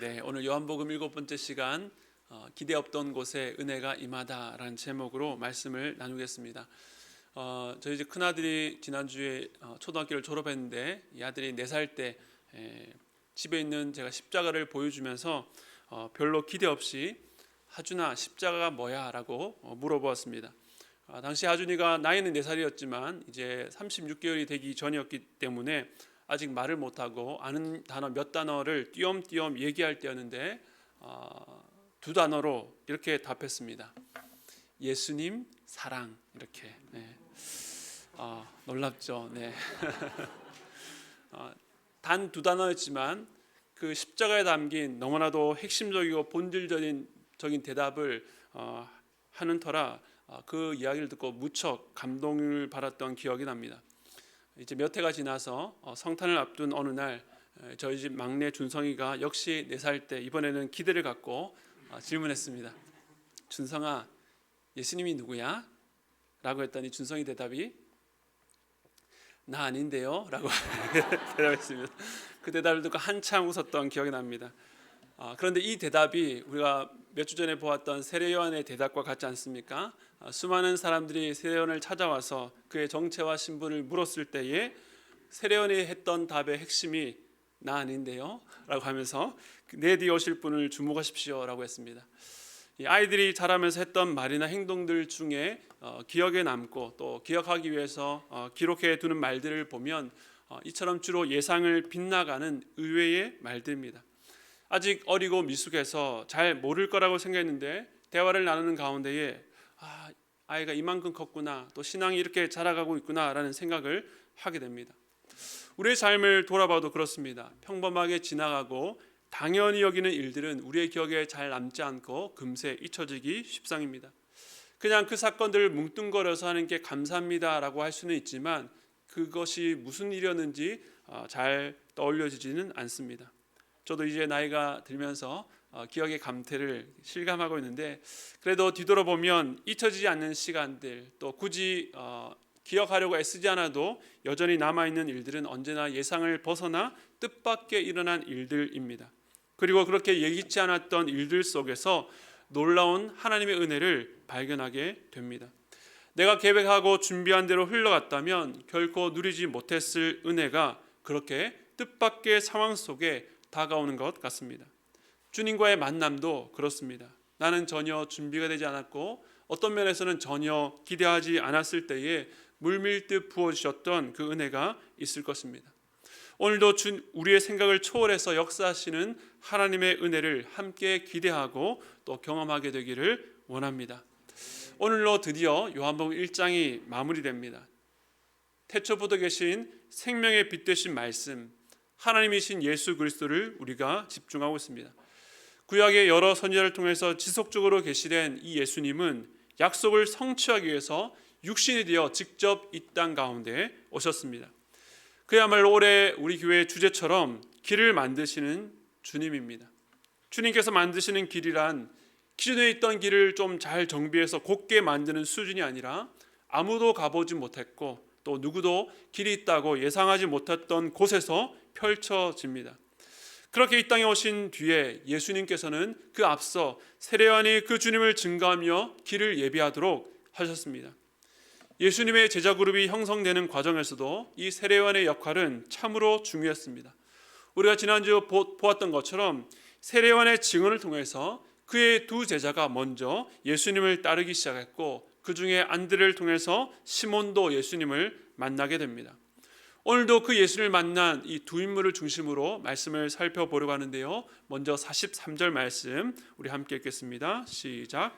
네, 오늘 요한복음 7번째 시간 기대 없던 곳에 은혜가 임하다라는 제목으로 말씀을 나누겠습니다. 저희 집 큰아들이 지난주에 초등학교를 졸업했는데 이 아들이 4살 때 집에 있는 제가 십자가를 보여주면서 별로 기대 없이 하준아 십자가가 뭐야? 라고 물어보았습니다. 당시 하준이가 나이는 4살이었지만 이제 36개월이 되기 전이었기 때문에 아직 말을 못하고 아는 단어 몇 단어를 띄엄띄엄 얘기할 때였는데 2단어로 이렇게 답했습니다. 예수님 사랑. 이렇게. 네. 놀랍죠. 네. 단 2단어였지만 그 십자가에 담긴 너무나도 핵심적이고 본질적인 대답을 하는 터라 그 이야기를 듣고 무척 감동을 받았던 기억이 납니다. 이제 몇 해가 지나서 성탄을 앞둔 어느 날 저희 집 막내 준성이가 역시 4살 때 이번에는 기대를 갖고 질문했습니다. 준성아, 예수님이 누구야? 라고 했더니 준성이 대답이 나 아닌데요? 라고 대답했습니다. 그 대답을 듣고 한참 웃었던 기억이 납니다. 그런데 이 대답이 우리가 몇 주 전에 보았던 세례요한의 대답과 같지 않습니까? 수많은 사람들이 세례요한을 찾아와서 그의 정체와 신분을 물었을 때에 세례요한이 했던 답의 핵심이 나 아닌데요? 라고 하면서 내 뒤에 오실 분을 주목하십시오 라고 했습니다. 이 아이들이 자라면서 했던 말이나 행동들 중에 기억에 남고 또 기억하기 위해서 기록해 두는 말들을 보면 이처럼 주로 예상을 빗나가는 의외의 말들입니다. 아직 어리고 미숙해서 잘 모를 거라고 생각했는데 대화를 나누는 가운데에 아이가 이만큼 컸구나, 또 신앙이 이렇게 자라가고 있구나라는 생각을 하게 됩니다. 우리의 삶을 돌아봐도 그렇습니다. 평범하게 지나가고 당연히 여기는 일들은 우리의 기억에 잘 남지 않고 금세 잊혀지기 십상입니다. 그냥 그 사건들을 뭉뚱거려서 하나님께 감사합니다라고 할 수는 있지만 그것이 무슨 일이었는지 잘 떠올려지지는 않습니다. 저도 이제 나이가 들면서 기억의 감퇴를 실감하고 있는데 그래도 뒤돌아보면 잊혀지지 않는 시간들, 또 굳이 기억하려고 애쓰지 않아도 여전히 남아있는 일들은 언제나 예상을 벗어나 뜻밖의 일어난 일들입니다. 그리고 그렇게 예기치 않았던 일들 속에서 놀라운 하나님의 은혜를 발견하게 됩니다. 내가 계획하고 준비한 대로 흘러갔다면 결코 누리지 못했을 은혜가 그렇게 뜻밖의 상황 속에 다가오는 것 같습니다. 주님과의 만남도 그렇습니다. 나는 전혀 준비가 되지 않았고 어떤 면에서는 전혀 기대하지 않았을 때에 물밀듯 부어주셨던 그 은혜가 있을 것입니다. 오늘도 우리의 생각을 초월해서 역사하시는 하나님의 은혜를 함께 기대하고 또 경험하게 되기를 원합니다. 오늘로 드디어 요한복음 1장이 마무리됩니다. 태초부터 계신 생명의 빛 되신 말씀, 하나님이신 예수 그리스도를 우리가 집중하고 있습니다. 구약의 여러 선지자를 통해서 지속적으로 계시된 이 예수님은 약속을 성취하기 위해서 육신이 되어 직접 이 땅 가운데 오셨습니다. 그야말로 올해 우리 교회의 주제처럼 길을 만드시는 주님입니다. 주님께서 만드시는 길이란 기존에 있던 길을 좀 잘 정비해서 곧게 만드는 수준이 아니라 아무도 가보지 못했고 또 누구도 길이 있다고 예상하지 못했던 곳에서 펼쳐집니다. 그렇게 이 땅에 오신 뒤에 예수님께서는 그 앞서 세례요한이 그 주님을 증거하며 길을 예비하도록 하셨습니다. 예수님의 제자 그룹이 형성되는 과정에서도 이 세례요한의 역할은 참으로 중요했습니다. 우리가 지난주 보았던 것처럼 세례요한의 증언을 통해서 그의 2 제자가 먼저 예수님을 따르기 시작했고 그 중에 안드레를 통해서 시몬도 예수님을 만나게 됩니다. 오늘도 그 예수님을 만난 이 2 인물을 중심으로 말씀을 살펴보려고 하는데요. 먼저 43절 말씀 우리 함께 읽겠습니다. 시작.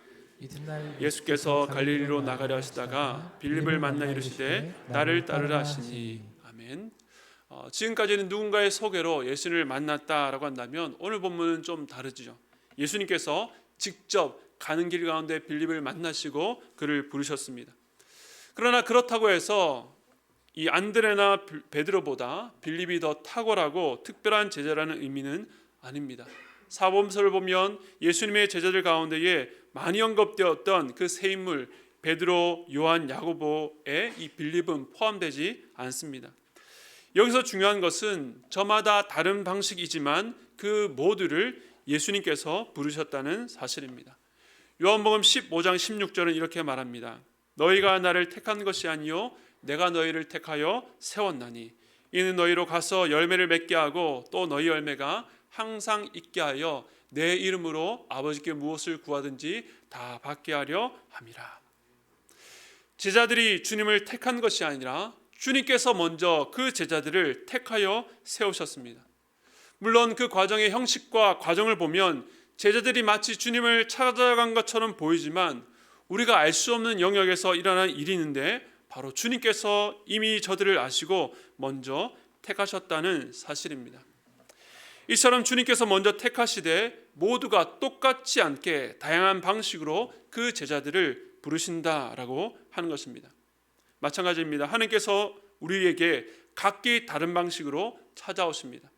예수께서 갈릴리로 나가려 하시다가 빌립을 만나 이르시되 나를 따르라 하시니. 아멘. 지금까지는 누군가의 소개로 예수님을 만났다라고 한다면 오늘 본문은 좀 다르죠. 예수님께서 직접 가는 길 가운데 빌립을 만나시고 그를 부르셨습니다. 그러나 그렇다고 해서 이 안드레나 베드로보다 빌립이 더 탁월하고 특별한 제자라는 의미는 아닙니다. 사복음서를 보면 예수님의 제자들 가운데에 많이 언급되었던 그 세 인물 베드로, 요한, 야고보에 이 빌립은 포함되지 않습니다. 여기서 중요한 것은 저마다 다른 방식이지만 그 모두를 예수님께서 부르셨다는 사실입니다. 요한복음 15장 16절은 이렇게 말합니다. 너희가 나를 택한 것이 아니요 내가 너희를 택하여 세웠나니 이는 너희로 가서 열매를 맺게 하고 또 너희 열매가 항상 있게 하여 내 이름으로 아버지께 무엇을 구하든지 다 받게 하려 함이라. 제자들이 주님을 택한 것이 아니라 주님께서 먼저 그 제자들을 택하여 세우셨습니다. 물론 그 과정의 형식과 과정을 보면 제자들이 마치 주님을 찾아간 것처럼 보이지만 우리가 알 수 없는 영역에서 일어난 일이 있는데 바로 주님께서 이미 저들을 아시고 먼저 택하셨다는 사실입니다. 이처럼 주님께서 먼저 택하시되 모두가 똑같지 않게 다양한 방식으로 그 제자들을 부르신다라고 하는 것입니다. 마찬가지입니다. 하나님께서 우리에게 각기 다른 방식으로 찾아오십니다.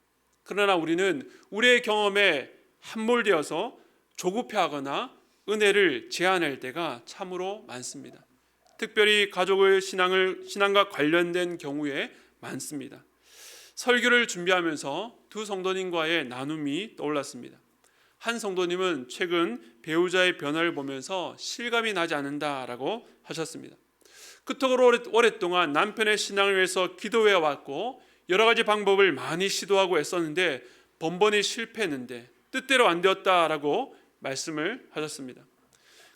그러나 우리는 우리의 경험에 함몰되어서 조급해하거나 은혜를 제한할 때가 참으로 많습니다. 특별히 가족의 신앙과 관련된 경우에 많습니다. 설교를 준비하면서 두 성도님과의 나눔이 떠올랐습니다. 한 성도님은 최근 배우자의 변화를 보면서 실감이 나지 않는다라고 하셨습니다. 그토록 오랫동안 남편의 신앙을 위해서 기도해 왔고 여러 가지 방법을 많이 시도하고 애썼는데 번번이 실패했는데 뜻대로 안 되었다라고 말씀을 하셨습니다.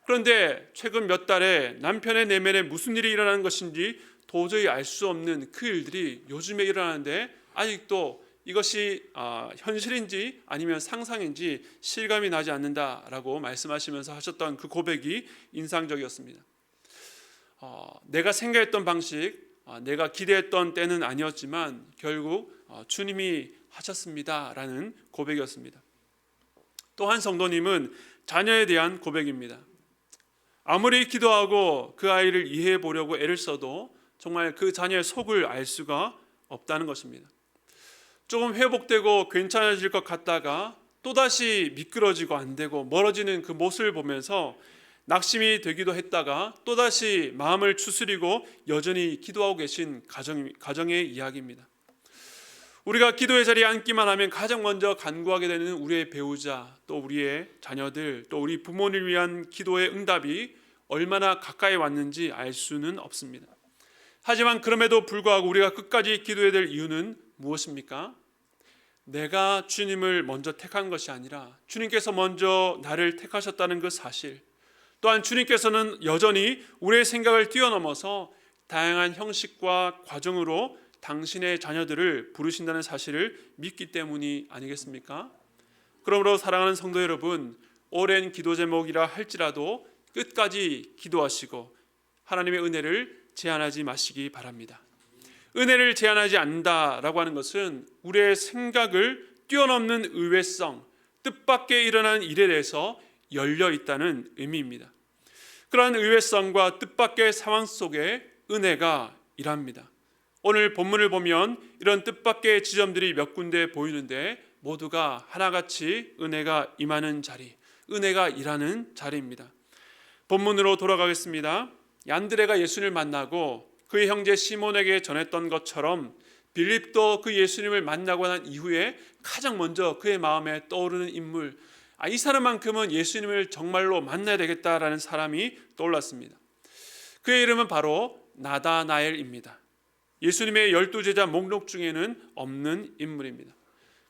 그런데 최근 몇 달에 남편의 내면에 무슨 일이 일어나는 것인지 도저히 알 수 없는 그 일들이 요즘에 일어나는데 아직도 이것이 현실인지 아니면 상상인지 실감이 나지 않는다라고 말씀하시면서 하셨던 그 고백이 인상적이었습니다. 내가 생각했던 방식, 내가 기대했던 때는 아니었지만 결국 주님이 하셨습니다라는 고백이었습니다. 또 한 성도님은 자녀에 대한 고백입니다. 아무리 기도하고 그 아이를 이해해 보려고 애를 써도 정말 그 자녀의 속을 알 수가 없다는 것입니다. 조금 회복되고 괜찮아질 것 같다가 또다시 미끄러지고 안 되고 멀어지는 그 모습을 보면서 낙심이 되기도 했다가 또다시 마음을 추스리고 여전히 기도하고 계신 가정의 이야기입니다. 우리가 기도의 자리에 앉기만 하면 가장 먼저 간구하게 되는 우리의 배우자, 또 우리의 자녀들, 또 우리 부모님을 위한 기도의 응답이 얼마나 가까이 왔는지 알 수는 없습니다. 하지만 그럼에도 불구하고 우리가 끝까지 기도해야 될 이유는 무엇입니까? 내가 주님을 먼저 택한 것이 아니라 주님께서 먼저 나를 택하셨다는 그 사실, 또한 주님께서는 여전히 우리의 생각을 뛰어넘어서 다양한 형식과 과정으로 당신의 자녀들을 부르신다는 사실을 믿기 때문이 아니겠습니까? 그러므로 사랑하는 성도 여러분, 오랜 기도 제목이라 할지라도 끝까지 기도하시고 하나님의 은혜를 제한하지 마시기 바랍니다. 은혜를 제한하지 않는다라고 하는 것은 우리의 생각을 뛰어넘는 의외성, 뜻밖의 일어나는 일에 대해서 열려 있다는 의미입니다. 그러한 의외성과 뜻밖의 상황 속에 은혜가 일합니다. 오늘 본문을 보면 이런 뜻밖의 지점들이 몇 군데 보이는데 모두가 하나같이 은혜가 임하는 자리, 은혜가 일하는 자리입니다. 본문으로 돌아가겠습니다. 얀드레가 예수님을 만나고 그의 형제 시몬에게 전했던 것처럼 빌립도 그 예수님을 만나고 난 이후에 가장 먼저 그의 마음에 떠오르는 인물, 이 사람만큼은 예수님을 정말로 만나야 되겠다라는 사람이 떠올랐습니다. 그의 이름은 바로 나다나엘입니다. 예수님의 12제자 목록 중에는 없는 인물입니다.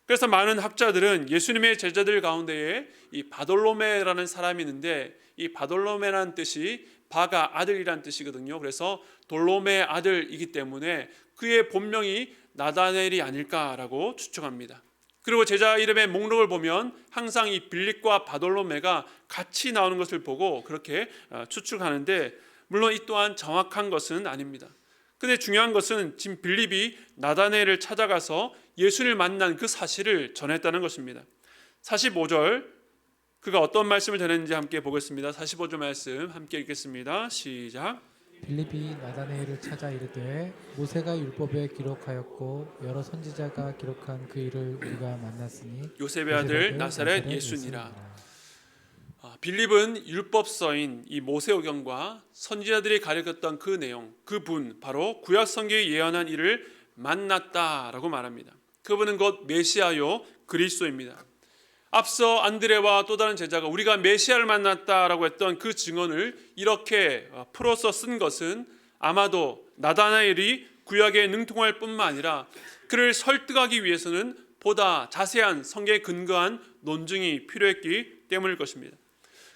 그래서 많은 학자들은 예수님의 제자들 가운데에 이 바돌로메라는 사람이 있는데 이 바돌로메라는 뜻이 바가 아들이란 뜻이거든요. 그래서 돌로메의 아들이기 때문에 그의 본명이 나다나엘이 아닐까라고 추측합니다. 그리고 제자 이름의 목록을 보면 항상 이 빌립과 바돌로메가 같이 나오는 것을 보고 그렇게 추측하는데 물론 이 또한 정확한 것은 아닙니다. 근데 중요한 것은 지금 빌립이 나다나엘을 찾아가서 예수를 만난 그 사실을 전했다는 것입니다. 45절 그가 어떤 말씀을 전했는지 함께 보겠습니다. 45절 말씀 함께 읽겠습니다. 시작. 빌립이 나다나엘을 찾아 이르되 모세가 율법에 기록하였고 여러 선지자가 기록한 그 일을 우리가 만났으니 요셉의 아들 나사렛 예수니라. 빌립은 율법서인 이 모세오경과 선지자들이 가르쳤던 그 내용, 그분 바로 구약 성경에 예언한 일을 만났다라고 말합니다. 그분은 곧 메시아요 그리스도입니다. 앞서 안드레와 또 다른 제자가 우리가 메시아를 만났다라고 했던 그 증언을 이렇게 풀어서 쓴 것은 아마도 나다나엘이 구약에 능통할 뿐만 아니라 그를 설득하기 위해서는 보다 자세한 성경에 근거한 논증이 필요했기 때문일 것입니다.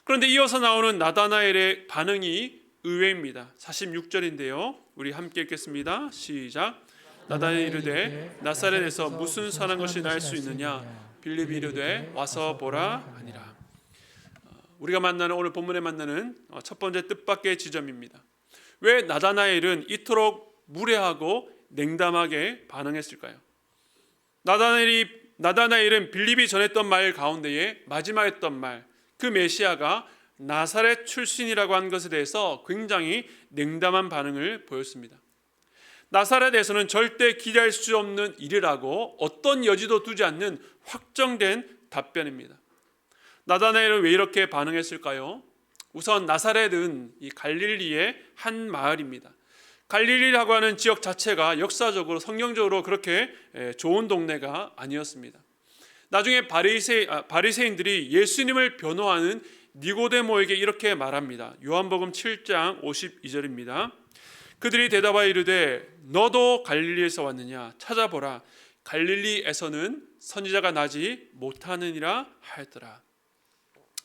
그런데 이어서 나오는 나다나엘의 반응이 의외입니다. 46절인데요. 우리 함께 읽겠습니다. 시작. 나다나엘이 이르되 나사렛에서 무슨 선한 것이 날 수 있느냐? 빌립이 이르되 와서 보라 하니라. 우리가 만나는 오늘 본문에 만나는 첫 번째 뜻밖의 지점입니다. 왜 나다나엘은 이토록 무례하고 냉담하게 반응했을까요? 나다나엘은 빌립이 전했던 말 가운데에 마지막 했던 말, 그 메시아가 나사렛 출신이라고 한 것에 대해서 굉장히 냉담한 반응을 보였습니다. 나사렛에서는 절대 기대할 수 없는 일이라고 어떤 여지도 두지 않는 확정된 답변입니다. 나다나엘은 왜 이렇게 반응했을까요? 우선 나사렛은 이 갈릴리의 한 마을입니다. 갈릴리라고 하는 지역 자체가 역사적으로 성경적으로 그렇게 좋은 동네가 아니었습니다. 나중에 바리새인들이 예수님을 변호하는 니고데모에게 이렇게 말합니다. 요한복음 7장 52절입니다. 그들이 대답하여 이르되 너도 갈릴리에서 왔느냐? 찾아보라. 갈릴리에서는 선지자가 나지 못하느니라 하였더라.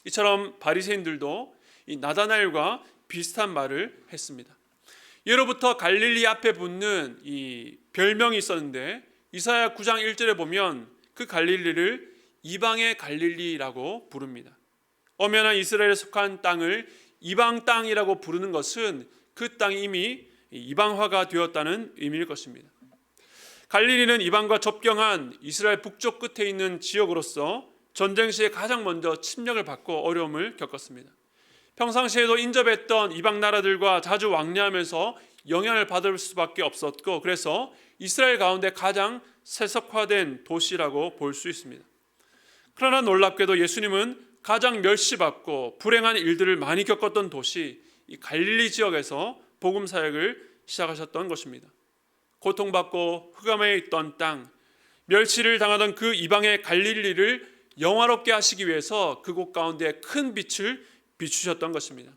이처럼 바리새인들도 이 나다나엘과 비슷한 말을 했습니다. 예로부터 갈릴리 앞에 붙는 이 별명이 있었는데 이사야 9장 1절에 보면 그 갈릴리를 이방의 갈릴리라고 부릅니다. 엄연한 이스라엘에 속한 땅을 이방 땅이라고 부르는 것은 그 땅이 이미 이방화가 되었다는 의미일 것입니다. 갈릴리는 이방과 접경한 이스라엘 북쪽 끝에 있는 지역으로서 전쟁 시에 가장 먼저 침략을 받고 어려움을 겪었습니다. 평상시에도 인접했던 이방 나라들과 자주 왕래하면서 영향을 받을 수밖에 없었고 그래서 이스라엘 가운데 가장 세속화된 도시라고 볼 수 있습니다. 그러나 놀랍게도 예수님은 가장 멸시받고 불행한 일들을 많이 겪었던 도시 이 갈릴리 지역에서 복음 사역을 시작하셨던 것입니다. 고통받고 흑암에 있던 땅, 멸시를 당하던 그 이방의 갈릴리를 영화롭게 하시기 위해서 그곳 가운데 큰 빛을 비추셨던 것입니다.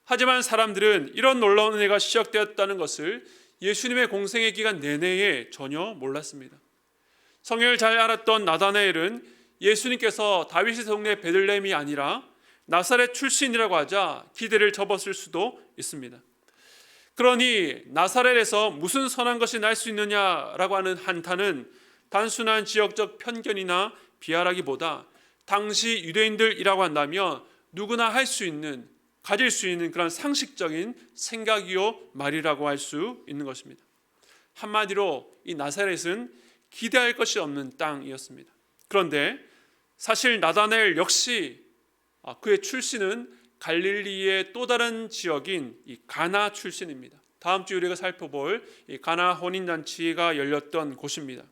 하지만 사람들은 이런 놀라운 은혜가 시작되었다는 것을 예수님의 공생의 기간 내내에 전혀 몰랐습니다. 성경을 잘 알았던 나다나엘은 예수님께서 다윗의 동네 베들레헴이 아니라 나사렛 출신이라고 하자 기대를 접었을 수도 있습니다. 그러니 나사렛에서 무슨 선한 것이 날 수 있느냐라고 하는 한탄은 단순한 지역적 편견이나 비하라기보다 당시 유대인들이라고 한다면 누구나 할 수 있는, 가질 수 있는 그런 상식적인 생각이요 말이라고 할 수 있는 것입니다. 한마디로 이 나사렛은 기대할 것이 없는 땅이었습니다. 그런데 사실 나다나엘 역시 그의 출신은 갈릴리의 또 다른 지역인 이 가나 출신입니다. 다음 주 우리가 살펴볼 이 가나 혼인잔치가 열렸던 곳입니다.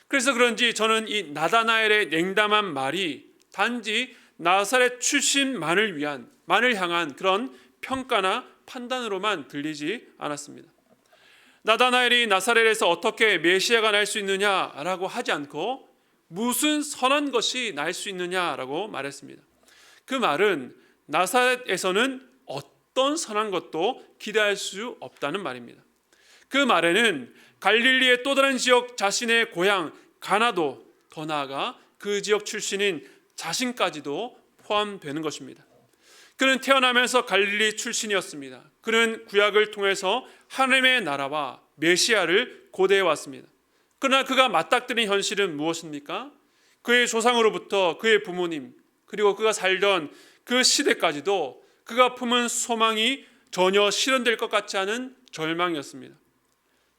그래서 그런지 저는 이 나다나엘의 냉담한 말이 단지 나사렛 출신만을 향한 그런 평가나 판단으로만 들리지 않았습니다. 나다나엘이 나사렛에서 어떻게 메시아가 날 수 있느냐라고 하지 않고 무슨 선한 것이 날 수 있느냐라고 말했습니다. 그 말은 나사렛에서는 어떤 선한 것도 기대할 수 없다는 말입니다. 그 말에는 갈릴리의 또 다른 지역 자신의 고향 가나도 더 나아가 그 지역 출신인 자신까지도 포함되는 것입니다. 그는 태어나면서 갈릴리 출신이었습니다. 그는 구약을 통해서 하나님의 나라와 메시아를 고대해 왔습니다. 그러나 그가 맞닥뜨린 현실은 무엇입니까? 그의 조상으로부터 그의 부모님 그리고 그가 살던 그 시대까지도 그가 품은 소망이 전혀 실현될 것 같지 않은 절망이었습니다.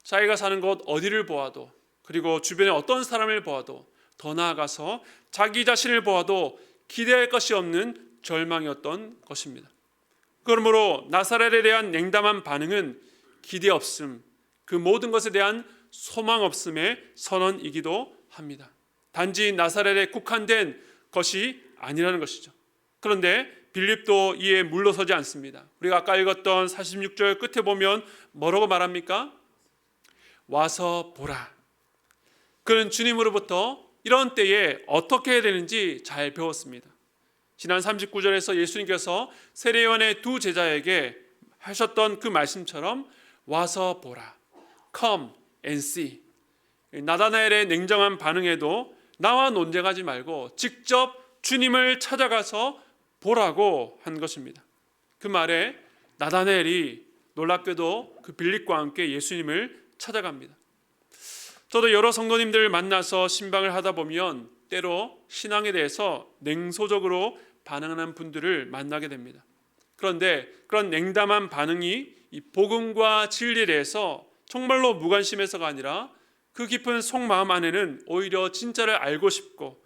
자기가 사는 곳 어디를 보아도 그리고 주변에 어떤 사람을 보아도 더 나아가서 자기 자신을 보아도 기대할 것이 없는 절망이었던 것입니다. 그러므로 나사렛에 대한 냉담한 반응은 기대 없음, 그 모든 것에 대한 소망 없음의 선언이기도 합니다. 단지 나사렛에 국한된 것이 아니라는 것이죠. 그런데 빌립도 이에 물러서지 않습니다. 우리가 아까 읽었던 46절 끝에 보면 뭐라고 말합니까? 와서 보라. 그는 주님으로부터 이런 때에 어떻게 해야 되는지 잘 배웠습니다. 지난 39절에서 예수님께서 세례요한의 두 제자에게 하셨던 그 말씀처럼 와서 보라, come and see. 나다나엘의 냉정한 반응에도 나와 논쟁하지 말고 직접 주님을 찾아가서 보라고 한 것입니다. 그 말에 나다나엘이 놀랍게도 그 빌립과 함께 예수님을 찾아갑니다. 저도 여러 성도님들을 만나서 신방을 하다 보면 때로 신앙에 대해서 냉소적으로 반응하는 분들을 만나게 됩니다. 그런데 그런 냉담한 반응이 이 복음과 진리에 대해서 정말로 무관심해서가 아니라 그 깊은 속마음 안에는 오히려 진짜를 알고 싶고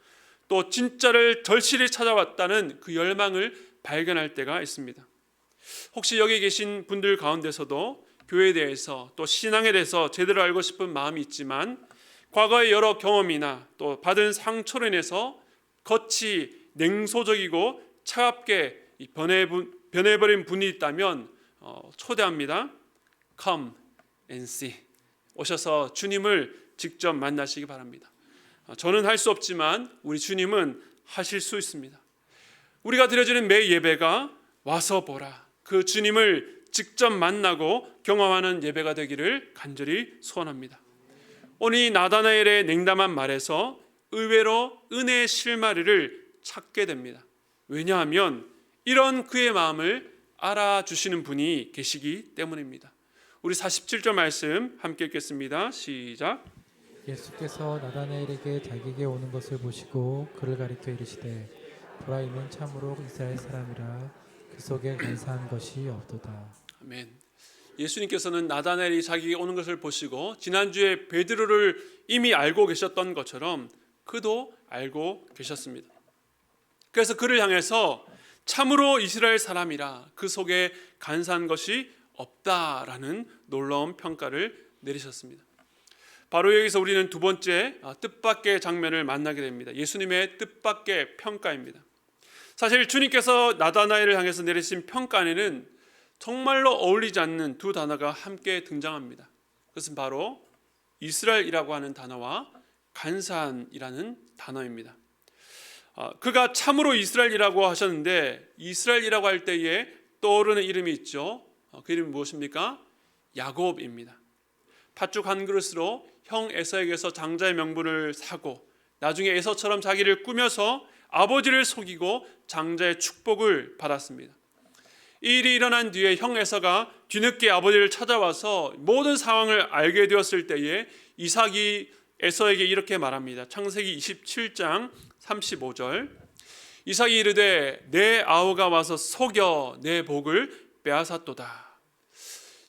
또 진짜를 절실히 찾아왔다는 그 열망을 발견할 때가 있습니다. 혹시 여기 계신 분들 가운데서도 교회에 대해서 또 신앙에 대해서 제대로 알고 싶은 마음이 있지만 과거의 여러 경험이나 또 받은 상처로 인해서 겉이 냉소적이고 차갑게 변해버린 분이 있다면 초대합니다. Come and see. 오셔서 주님을 직접 만나시기 바랍니다. 저는 할 수 없지만 우리 주님은 하실 수 있습니다. 우리가 드려지는 매 예배가 와서 보라, 그 주님을 직접 만나고 경험하는 예배가 되기를 간절히 소원합니다. 오늘 이 나다나엘의 냉담한 말에서 의외로 은혜의 실마리를 찾게 됩니다. 왜냐하면 이런 그의 마음을 알아주시는 분이 계시기 때문입니다. 우리 47절 말씀 함께 읽겠습니다. 시작. 예수께서 나다나엘에게 자기에게 오는 것을 보시고 그를 가리켜 이르시되 보라, 이는 참으로 이스라엘 사람이라 그 속에 간사한 것이 없도다. 아멘. 예수님께서는 나다나엘이 자기에게 오는 것을 보시고 지난주에 베드로를 이미 알고 계셨던 것처럼 그도 알고 계셨습니다. 그래서 그를 향해서 참으로 이스라엘 사람이라 그 속에 간사한 것이 없다라는 놀라운 평가를 내리셨습니다. 바로 여기서 우리는 두 번째 뜻밖의 장면을 만나게 됩니다. 예수님의 뜻밖의 평가입니다. 사실 주님께서 나다나엘을 향해서 내리신 평가 안에는 정말로 어울리지 않는 두 단어가 함께 등장합니다. 그것은 바로 이스라엘이라고 하는 단어와 간사한이라는 단어입니다. 그가 참으로 이스라엘이라고 하셨는데 이스라엘이라고 할 때에 떠오르는 이름이 있죠. 그 이름이 무엇입니까? 야곱입니다. 팥죽 한 그릇으로 형 에서에게서 장자의 명분을 사고 나중에 에서처럼 자기를 꾸며서 아버지를 속이고 장자의 축복을 받았습니다. 이 일이 일어난 뒤에 형 에서가 뒤늦게 아버지를 찾아와서 모든 상황을 알게 되었을 때에 이삭이 에서에게 이렇게 말합니다. 창세기 27장 35절. 이삭이 이르되 내 아우가 와서 속여 내 복을 빼앗았도다.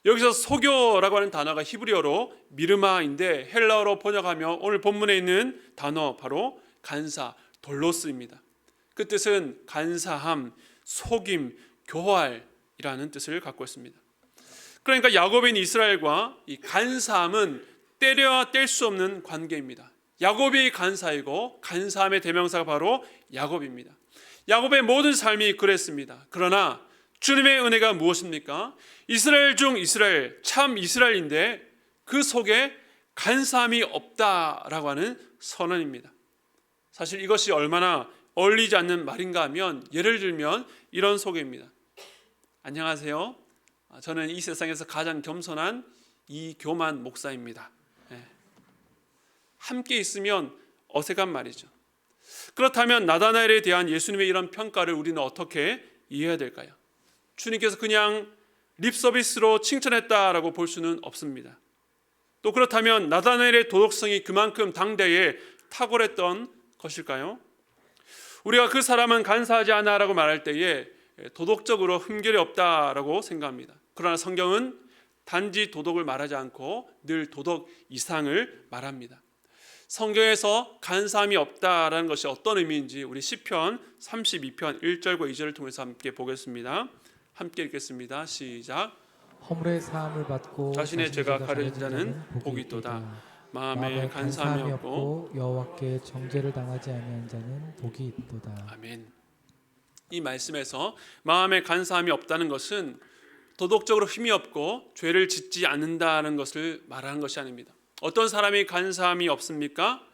여기서 속여라고 하는 단어가 히브리어로 미르마인데 헬라어로 번역하면 오늘 본문에 있는 단어 바로 간사, 돌로스입니다. 그 뜻은 간사함, 속임, 교활이라는 뜻을 갖고 있습니다. 그러니까 야곱인 이스라엘과 이 간사함은 때려야 뗄 수 없는 관계입니다. 야곱이 간사이고 간사함의 대명사가 바로 야곱입니다. 야곱의 모든 삶이 그랬습니다. 그러나 주님의 은혜가 무엇입니까? 이스라엘 중 이스라엘, 참 이스라엘인데 그 속에 간사함이 없다라고 하는 선언입니다. 사실 이것이 얼마나 어울리지 않는 말인가 하면 예를 들면 이런 소개입니다. 안녕하세요. 저는 이 세상에서 가장 겸손한 이교만 목사입니다. 함께 있으면 어색한 말이죠. 그렇다면 나다나엘에 대한 예수님의 이런 평가를 우리는 어떻게 이해해야 될까요? 주님께서 그냥 립서비스로 칭찬했다라고 볼 수는 없습니다. 또 그렇다면 나다나엘의 도덕성이 그만큼 당대에 탁월했던 것일까요? 우리가 그 사람은 간사하지 않아라고 말할 때에 도덕적으로 흠결이 없다라고 생각합니다. 그러나 성경은 단지 도덕을 말하지 않고 늘 도덕 이상을 말합니다. 성경에서 간사함이 없다라는 것이 어떤 의미인지 우리 시편 32편 1절과 2절을 통해서 함께 보겠습니다. 함께 읽겠습니다. 시작. 허물의 사함을 받고 자신의 죄가 가려진 자는 복이 있도다. 마음에 간사함이 없고 여호와께 정죄를 당하지 아니한 자는 복이 있도다. 아멘. 이 말씀에서 마음에 간사함이 없다는 것은 도덕적으로 힘이 없고 죄를 짓지 않는다는 것을 말하는 것이 아닙니다. 어떤 사람이 간사함이 없습니까?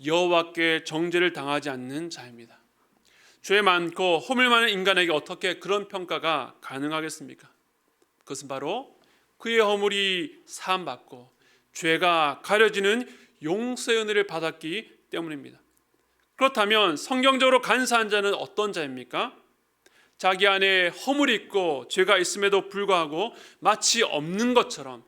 여호와께 정죄를 당하지 않는 자입니다. 죄 많고 허물 많은 인간에게 어떻게 그런 평가가 가능하겠습니까? 그것은 바로 그의 허물이 사함받고 죄가 가려지는 용서의 은혜를 받았기 때문입니다. 그렇다면 성경적으로 간사한 자는 어떤 자입니까? 자기 안에 허물이 있고 죄가 있음에도 불구하고 마치 없는 것처럼,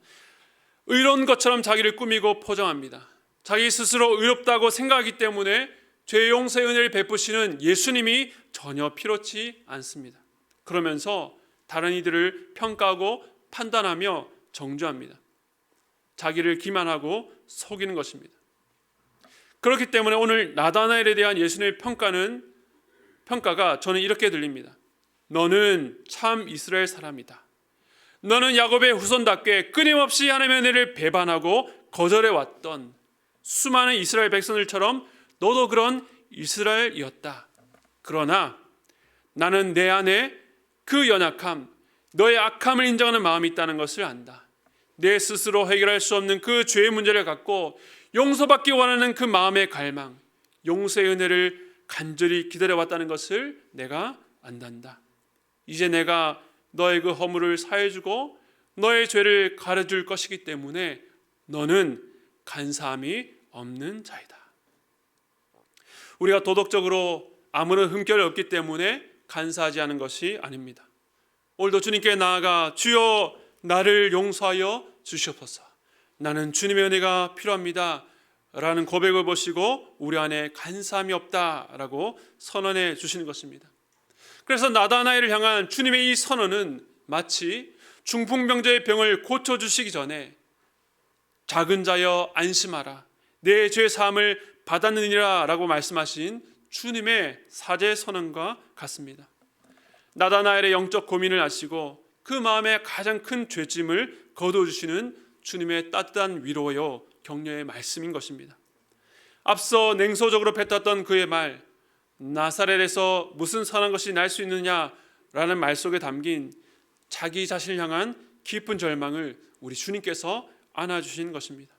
의로운 것처럼 자기를 꾸미고 포장합니다. 자기 스스로 의롭다고 생각하기 때문에 죄 용서의 은혜를 베푸시는 예수님이 전혀 필요치 않습니다. 그러면서 다른 이들을 평가하고 판단하며 정죄합니다. 자기를 기만하고 속이는 것입니다. 그렇기 때문에 오늘 나다나엘에 대한 예수님의 평가가 저는 이렇게 들립니다. 너는 참 이스라엘 사람이다. 너는 야곱의 후손답게 끊임없이 하나님의 은혜를 배반하고 거절해 왔던 수많은 이스라엘 백성들처럼 너도 그런 이스라엘이었다. 그러나 나는 내 안에 그 연약함, 너의 악함을 인정하는 마음이 있다는 것을 안다. 내 스스로 해결할 수 없는 그 죄의 문제를 갖고 용서받기 원하는 그 마음의 갈망, 용서의 은혜를 간절히 기다려왔다는 것을 내가 안단다. 이제 내가 너의 그 허물을 사해주고 너의 죄를 가려줄 것이기 때문에 너는 간사함이 없는 자이다. 우리가 도덕적으로 아무런 흠결이 없기 때문에 간사하지 않은 것이 아닙니다. 오늘도 주님께 나아가 주여 나를 용서하여 주시옵소서. 나는 주님의 은혜가 필요합니다 라는 고백을 보시고 우리 안에 간사함이 없다라고 선언해 주시는 것입니다. 그래서 나다나엘을 향한 주님의 이 선언은 마치 중풍병자의 병을 고쳐주시기 전에 작은 자여 안심하라 내 죄 사함을 받았느니라 라고 말씀하신 주님의 사죄 선언과 같습니다. 나다나엘의 영적 고민을 아시고 그 마음의 가장 큰 죄짐을 거두어주시는 주님의 따뜻한 위로요 격려의 말씀인 것입니다. 앞서 냉소적으로 뱉었던 그의 말, 나사렛에서 무슨 선한 것이 날 수 있느냐라는 말 속에 담긴 자기 자신을 향한 깊은 절망을 우리 주님께서 안아주신 것입니다.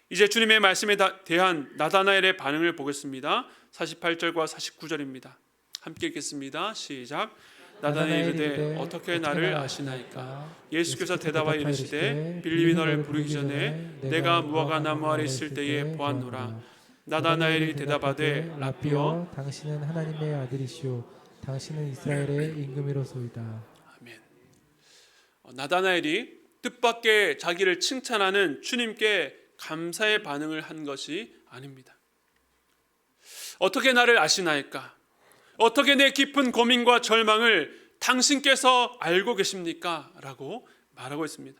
이제 주님의 말씀에 대한 나다나엘의 반응을 보겠습니다. 48절과 49절입니다. 함께 읽겠습니다. 시작. 나다나엘이 이르되 어떻게 나를 아시나이까? 예수께서 대답하여 이르시되 빌립이 너를 부르기 전에 내가 무화과 나무 아래 있을 때에 보았노라. 나다나엘이 대답하되 라삐여 당신은 하나님의 아들이시오 당신은 이스라엘의 임금이로소이다. 아멘. 나다나엘이 뜻밖의 자기를 칭찬하는 주님께 감사의 반응을 한 것이 아닙니다. 어떻게 나를 아시나이까? 어떻게 내 깊은 고민과 절망을 당신께서 알고 계십니까? 라고 말하고 있습니다.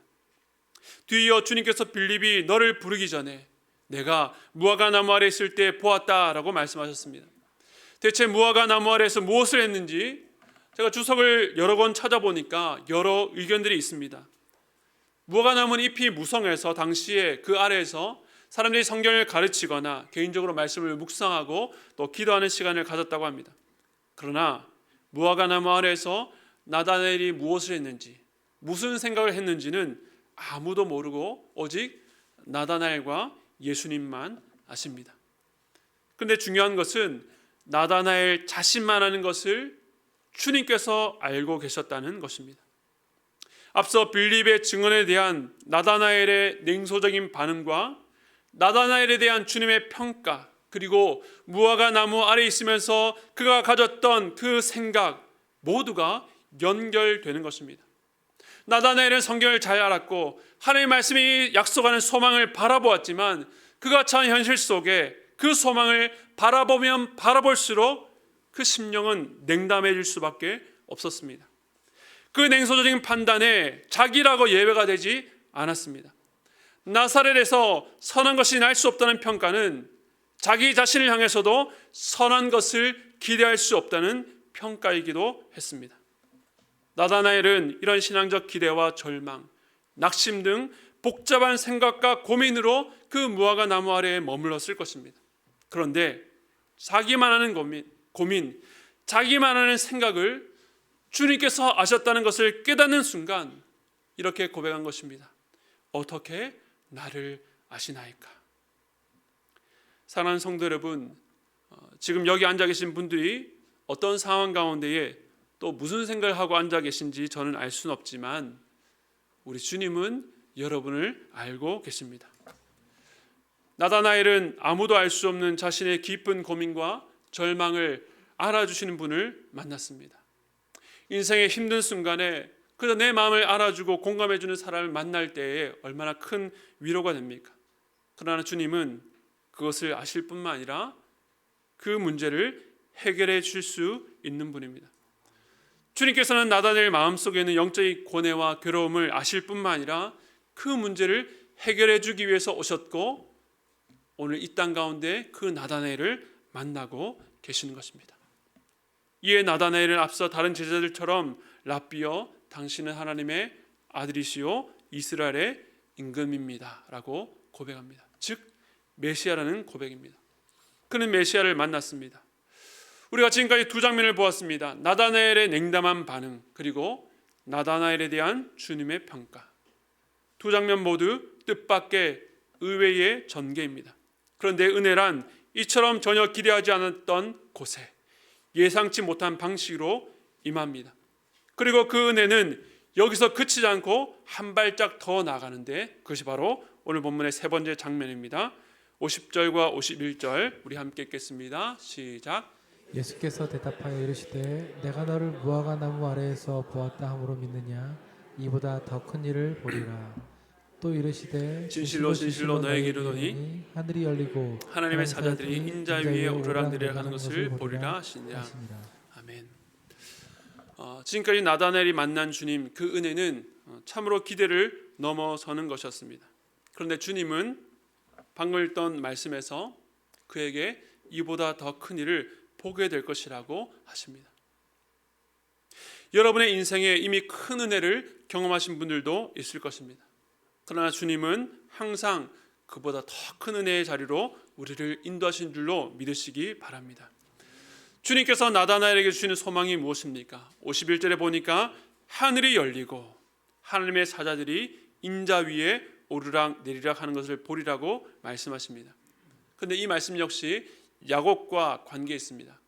뒤이어 주님께서 빌립이 너를 부르기 전에 내가 무화과 나무 아래 있을 때 보았다라고 말씀하셨습니다. 대체 무화과 나무 아래에서 무엇을 했는지 제가 주석을 여러 번 찾아보니까 여러 의견들이 있습니다. 무화과 나무는 잎이 무성해서 당시에 그 아래에서 사람들이 성경을 가르치거나 개인적으로 말씀을 묵상하고 또 기도하는 시간을 가졌다고 합니다. 그러나 무화과 나무 아래에서 나다나엘이 무엇을 했는지 무슨 생각을 했는지는 아무도 모르고 오직 나다나엘과 예수님만 아십니다. 그런데 중요한 것은 나다나엘 자신만 아는 것을 주님께서 알고 계셨다는 것입니다. 앞서 빌립의 증언에 대한 나다나엘의 냉소적인 반응과 나다나엘에 대한 주님의 평가, 그리고 무화과 나무 아래 있으면서 그가 가졌던 그 생각 모두가 연결되는 것입니다. 나다나엘은 성경을 잘 알았고 하나님의 말씀이 약속하는 소망을 바라보았지만 그가 처한 현실 속에 그 소망을 바라보면 바라볼수록 그 심령은 냉담해질 수밖에 없었습니다. 그 냉소적인 판단에 자기라고 예외가 되지 않았습니다. 나사렛에서 선한 것이 날 수 없다는 평가는 자기 자신을 향해서도 선한 것을 기대할 수 없다는 평가이기도 했습니다. 나다나엘은 이런 신앙적 기대와 절망, 낙심 등 복잡한 생각과 고민으로 그 무화과 나무 아래에 머물렀을 것입니다. 그런데 자기만 하는 고민, 자기만 하는 생각을 주님께서 아셨다는 것을 깨닫는 순간 이렇게 고백한 것입니다. 어떻게 나를 아시나이까? 사랑하는 성도 여러분, 지금 여기 앉아 계신 분들이 어떤 상황 가운데에 또 무슨 생각을 하고 앉아 계신지 저는 알 수는 없지만 우리 주님은 여러분을 알고 계십니다. 나다나엘은 아무도 알 수 없는 자신의 깊은 고민과 절망을 알아주시는 분을 만났습니다. 인생의 힘든 순간에 그저 내 마음을 알아주고 공감해주는 사람을 만날 때에 얼마나 큰 위로가 됩니까? 그러나 주님은 그것을 아실 뿐만 아니라 그 문제를 해결해 줄 수 있는 분입니다. 주님께서는 나다나엘 마음속에 있는 영적인 고뇌와 괴로움을 아실 뿐만 아니라 그 문제를 해결해 주기 위해서 오셨고 오늘 이 땅 가운데 그 나다나엘을 만나고 계시는 것입니다. 이에 나다나엘은 앞서 다른 제자들처럼 랍비여 당신은 하나님의 아들이시요 이스라엘의 임금입니다 라고 고백합니다. 즉 메시아라는 고백입니다. 그는 메시아를 만났습니다. 우리가 지금까지 두 장면을 보았습니다. 나다나엘의 냉담한 반응, 그리고 나다나엘에 대한 주님의 평가. 두 장면 모두 뜻밖의 의외의 전개입니다. 그런데 은혜란 이처럼 전혀 기대하지 않았던 곳에 예상치 못한 방식으로 임합니다. 그리고 그 은혜는 여기서 그치지 않고 한 발짝 더 나가는데 그것이 바로 오늘 본문의 세 번째 장면입니다. 50절과 51절 우리 함께 읽겠습니다. 시작. 예수께서 대답하여 이르시되 내가 너를 무화과 나무 아래에서 보았다 함으로 믿느냐? 이보다 더 큰 일을 보리라. 또 이르시되 진실로 진실로 너에게 이르노니 하늘이 열리고 하나님의 사자들이 인자 위에 오르락내리락 하는 것을 보리라 하시니라. 아멘. 지금까지 나다나엘이 만난 주님, 그 은혜는 참으로 기대를 넘어서는 것이었습니다. 그런데 주님은 방금 읽던 말씀에서 그에게 이보다 더 큰 일을 보게 될 것이라고 하십니다. 여러분의 인생에 이미 큰 은혜를 경험하신 분들도 있을 것입니다. 그러나 주님은 항상 그보다 더 큰 은혜의 자리로 우리를 인도하신 줄로 믿으시기 바랍니다. 주님께서 나다나엘에게 주시는 소망이 무엇입니까? 51절에 보니까 하늘이 열리고 하나님의 사자들이 인자 위에 오르락 내리락 하는 것을 보리라고 말씀하십니다. 그런데 이 말씀 역시 야곱과 관계 있습니다.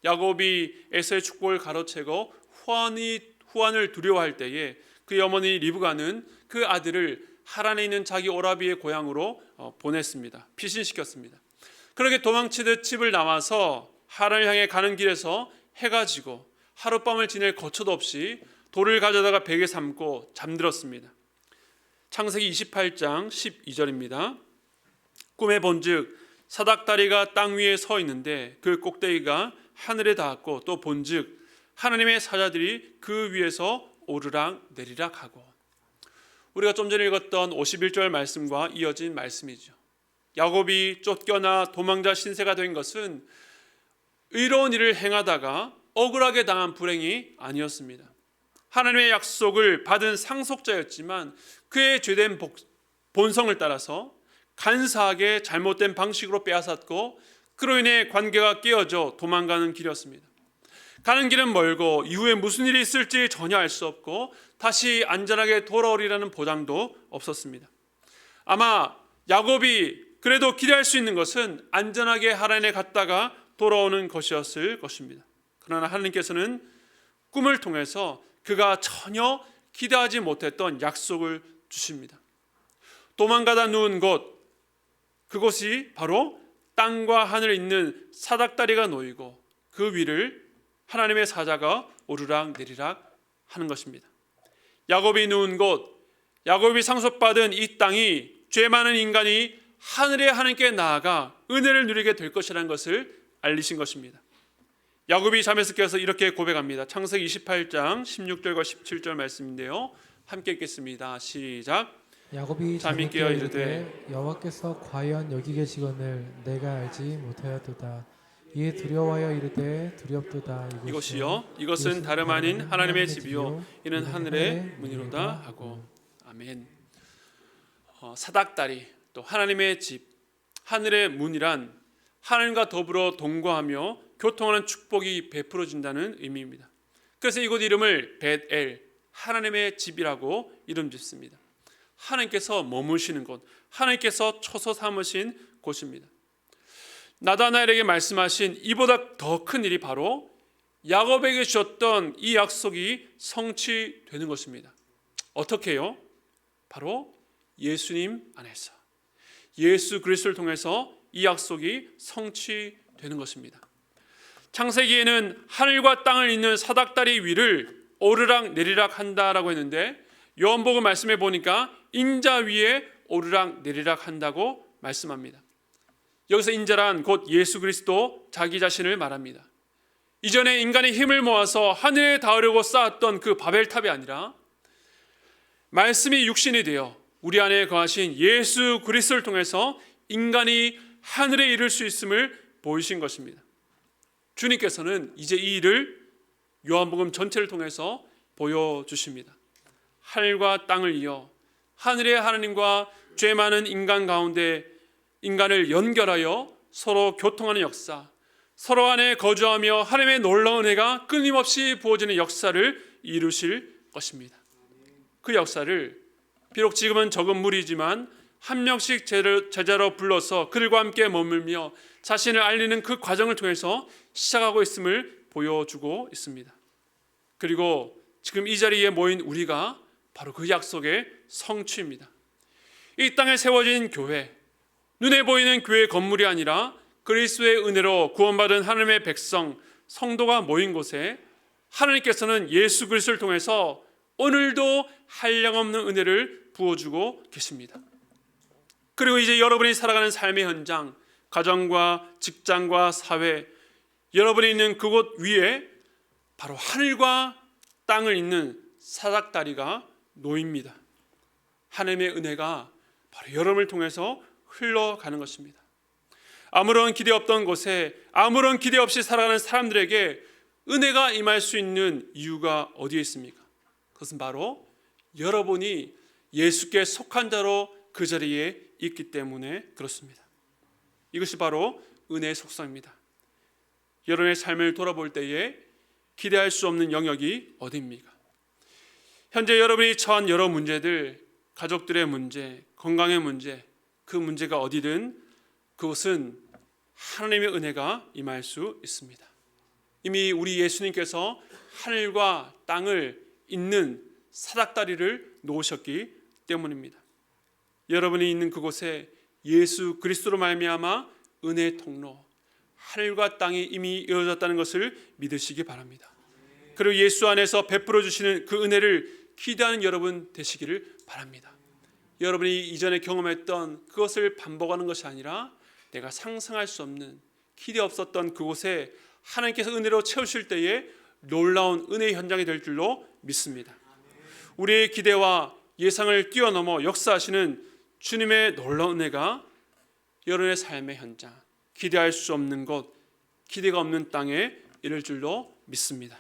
야곱이 에서의 축복을 가로채고 후환을 두려워할 때에 그의 어머니 리브가는 그 아들을 하란에 있는 자기 오라비의 고향으로 보냈습니다. 피신시켰습니다. 그렇게 도망치듯 집을 나와서 하란을 향해 가는 길에서 해가 지고 하룻밤을 지낼 거처도 없이 돌을 가져다가 베개 삼고 잠들었습니다. 창세기 28장 12절입니다. 꿈에 본즉 사닥다리가 땅 위에 서 있는데 그 꼭대기가 하늘에 닿았고 또 본즉 하나님의 사자들이 그 위에서 오르락 내리락 하고. 우리가 좀 전에 읽었던 51절 말씀과 이어진 말씀이죠. 야곱이 쫓겨나 도망자 신세가 된 것은 의로운 일을 행하다가 억울하게 당한 불행이 아니었습니다. 하나님의 약속을 받은 상속자였지만 그의 죄된 본성을 따라서 간사하게 잘못된 방식으로 빼앗았고 그로 인해 관계가 깨어져 도망가는 길이었습니다. 가는 길은 멀고 이후에 무슨 일이 있을지 전혀 알 수 없고 다시 안전하게 돌아오리라는 보장도 없었습니다. 아마 야곱이 그래도 기대할 수 있는 것은 안전하게 하란에 갔다가 돌아오는 것이었을 것입니다. 그러나 하나님께서는 꿈을 통해서 그가 전혀 기대하지 못했던 약속을 주십니다. 도망가다 누운 곳, 그곳이 바로 땅과 하늘에 있는 사닥다리가 놓이고 그 위를 하나님의 사자가 오르락 내리락 하는 것입니다. 야곱이 누운 곳, 야곱이 상속받은 이 땅이 죄 많은 인간이 하늘의 하나님께 나아가 은혜를 누리게 될 것이라는 것을 알리신 것입니다. 야곱이 잠에서 깨어서 이렇게 고백합니다. 창세기 28장 16절과 17절 말씀인데요. 함께 읽겠습니다. 시작. 야곱이 잠이 깨어 이르되 여호와께서 과연 여기 계시거늘 내가 알지 못하였도다. 이에 두려워하여 이르되 두렵도다. 이것은 다름 아닌 하나님의 집이요 이는 하늘의 문이로다 하고. 아멘. 사닥다리 또 하나님의 집, 하늘의 문이란 하나님과 더불어 동거하며 교통하는 축복이 베풀어진다는 의미입니다. 그래서 이곳 이름을 벳엘, 하나님의 집이라고 이름 짓습니다. 하나님께서 머무시는 곳, 하나님께서 초소 삼으신 곳입니다. 나다나엘에게 말씀하신 이보다 더 큰 일이 바로 야곱에게 주었던 이 약속이 성취되는 것입니다. 어떻게요? 바로 예수님 안에서, 예수 그리스도를 통해서 이 약속이 성취되는 것입니다. 창세기에는 하늘과 땅을 잇는 사닥다리 위를 오르락 내리락 한다라고 했는데, 요한복음 말씀해 보니까 인자 위에 오르락 내리락 한다고 말씀합니다. 여기서 인자란 곧 예수 그리스도 자기 자신을 말합니다. 이전에 인간이 힘을 모아서 하늘에 닿으려고 쌓았던 그 바벨탑이 아니라 말씀이 육신이 되어 우리 안에 거하신 예수 그리스도를 통해서 인간이 하늘에 이를 수 있음을 보이신 것입니다. 주님께서는 이제 이 일을 요한복음 전체를 통해서 보여주십니다. 하늘과 땅을 이어 하늘의 하나님과 죄 많은 인간 가운데 인간을 연결하여 서로 교통하는 역사, 서로 안에 거주하며 하나님의 놀라운 은혜가 끊임없이 부어지는 역사를 이루실 것입니다. 그 역사를 비록 지금은 적은 무리지만 한 명씩 제자로 불러서 그들과 함께 머물며 자신을 알리는 그 과정을 통해서 시작하고 있음을 보여주고 있습니다. 그리고 지금 이 자리에 모인 우리가 바로 그 약속의 성취입니다. 이 땅에 세워진 교회, 눈에 보이는 교회 건물이 아니라 그리스도의 은혜로 구원받은 하나님의 백성, 성도가 모인 곳에 하나님께서는 예수 그리스도를 통해서 오늘도 한량없는 은혜를 부어주고 계십니다. 그리고 이제 여러분이 살아가는 삶의 현장, 가정과 직장과 사회, 여러분이 있는 그곳 위에 바로 하늘과 땅을 잇는 사닥다리가 놓입니다. 하나님의 은혜가 바로 여러분을 통해서 흘러가는 것입니다. 아무런 기대 없던 곳에 아무런 기대 없이 살아가는 사람들에게 은혜가 임할 수 있는 이유가 어디에 있습니까? 그것은 바로 여러분이 예수께 속한 자로 그 자리에 있기 때문에 그렇습니다. 이것이 바로 은혜의 속성입니다. 여러분의 삶을 돌아볼 때에 기대할 수 없는 영역이 어디입니까? 현재 여러분이 처한 여러 문제들, 가족들의 문제, 건강의 문제, 그 문제가 어디든 그것은 하나님의 은혜가 임할 수 있습니다. 이미 우리 예수님께서 하늘과 땅을 잇는 사닥다리를 놓으셨기 때문입니다. 여러분이 있는 그곳에 예수 그리스도로 말미암아 은혜의 통로, 하늘과 땅이 이미 이루어졌다는 것을 믿으시기 바랍니다. 그리고 예수 안에서 베풀어 주시는 그 은혜를 기대하는 여러분 되시기를 바랍니다. 여러분이 이전에 경험했던 그것을 반복하는 것이 아니라 내가 상상할 수 없는, 기대 없었던 그곳에 하나님께서 은혜로 채우실 때에 놀라운 은혜의 현장이 될 줄로 믿습니다. 우리의 기대와 예상을 뛰어넘어 역사하시는 주님의 놀라운 은혜가 여러분의 삶의 현장, 기대할 수 없는 곳, 기대가 없는 땅에 이를 줄로 믿습니다.